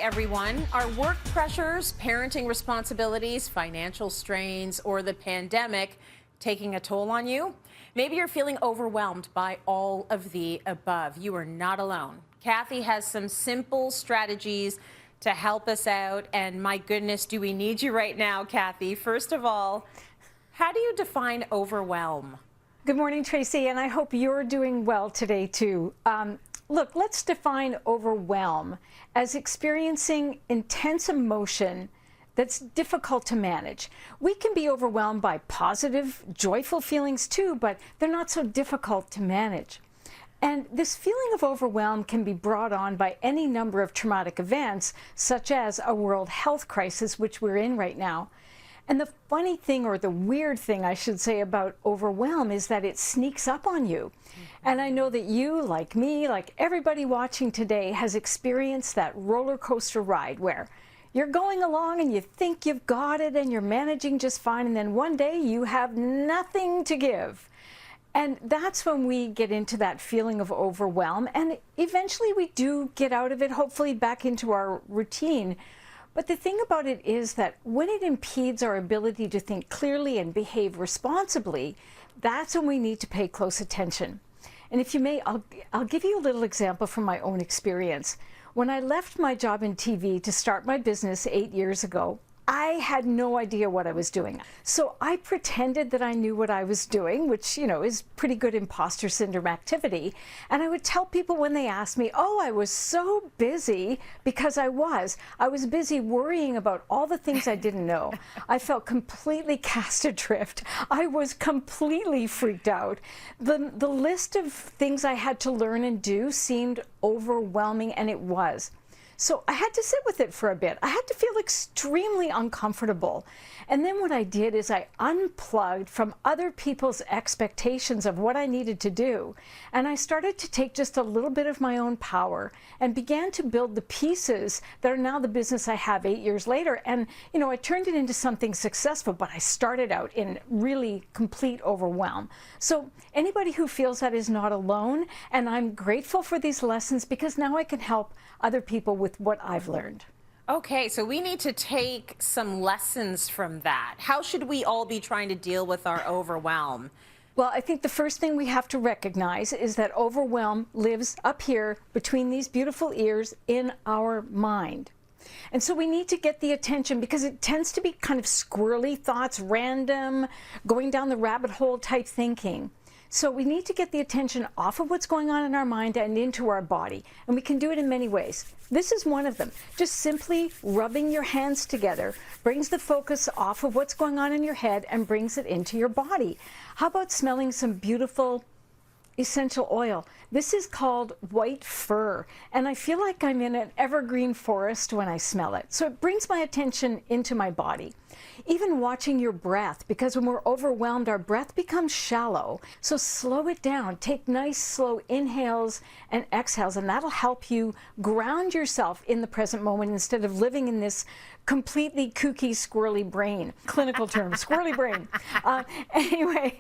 everyone. Are work pressures, parenting responsibilities, financial strains, or the pandemic taking a toll on you? Maybe you're feeling overwhelmed by all of the above. You are not alone. Kathie has some simple strategies to help us out, and my goodness, do we need you right now, Kathie. First of all, how do you define overwhelm? Good morning, Tracy, and I hope you're doing well today, too. Look, let's define overwhelm as experiencing intense emotion that's difficult to manage. We can be overwhelmed by positive, joyful feelings, too, but they're not so difficult to manage. And this feeling of overwhelm can be brought on by any number of traumatic events, such as a world health crisis, which we're in right now. And the funny thing, or the weird thing, I should say, about overwhelm is that it sneaks up on you. And I know that you, like me, like everybody watching today, has experienced that roller coaster ride where you're going along and you think you've got it and you're managing just fine, and then one day you have nothing to give. And that's when we get into that feeling of overwhelm, and eventually we do get out of it, hopefully back into our routine. But the thing about it is that when it impedes our ability to think clearly and behave responsibly, that's when we need to pay close attention. And if you may, I'll give you a little example from my own experience. When I left my job in TV to start my business 8 years ago, I had no idea what I was doing. So I pretended that I knew what I was doing, which, you know, is pretty good imposter syndrome activity. And I would tell people when they asked me, oh, I was so busy, because I was busy worrying about all the things I didn't know. I felt completely cast adrift. I was completely freaked out. The list of things I had to learn and do seemed overwhelming, and it was. So I had to sit with it for a bit. I had to feel extremely uncomfortable. And then what I did is I unplugged from other people's expectations of what I needed to do. And I started to take just a little bit of my own power and began to build the pieces that are now the business I have 8 years later. And, you know, I turned it into something successful, but I started out in really complete overwhelm. So anybody who feels that is not alone, and I'm grateful for these lessons because now I can help other people with what I've learned. Okay, so we need to take some lessons from that. How should we all be trying to deal with our overwhelm? Well, I think the first thing we have to recognize is that overwhelm lives up here between these beautiful ears in our mind. And so we need to get the attention because it tends to be kind of squirrely thoughts, random, going down the rabbit hole type thinking. So we need to get the attention off of what's going on in our mind and into our body. And we can do it in many ways. This is one of them. Just simply rubbing your hands together brings the focus off of what's going on in your head and brings it into your body. How about smelling some beautiful essential oil? This is called white fir, and I feel like I'm in an evergreen forest when I smell it. So it brings my attention into my body. Even watching your breath, because when we're overwhelmed, our breath becomes shallow. So slow it down. Take nice slow inhales and exhales, and that'll help you ground yourself in the present moment instead of living in this completely kooky, squirrely brain. Clinical term, squirrely brain. Anyway,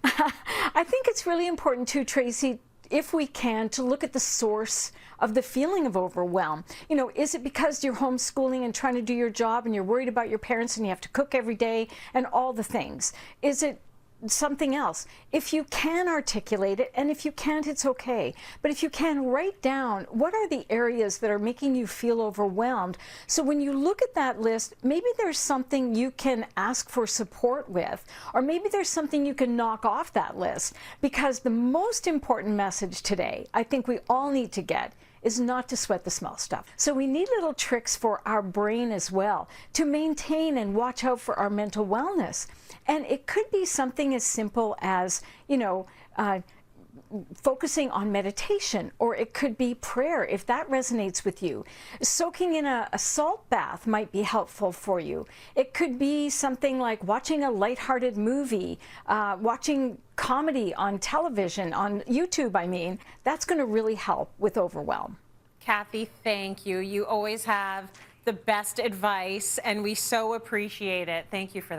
I think it's really important too, Tracy, if we can, to look at the source of the feeling of overwhelm. You know, is it because you're homeschooling and trying to do your job and you're worried about your parents and you have to cook every day and all the things? Is it something else? If you can articulate it, and if you can't, it's okay. But if you can, write down what are the areas that are making you feel overwhelmed. So when you look at that list, maybe there's something you can ask for support with, or maybe there's something you can knock off that list. Because the most important message today, I think we all need to get, is not to sweat the small stuff. So we need little tricks for our brain as well to maintain and watch out for our mental wellness. And it could be something as simple as, you know, focusing on meditation, or it could be prayer if that resonates with you. Soaking in a salt bath might be helpful for you. It could be something like watching a lighthearted movie, watching comedy on television, on YouTube, I mean. That's going to really help with overwhelm. Kathie, thank you. You always have the best advice, and we so appreciate it. Thank you for that.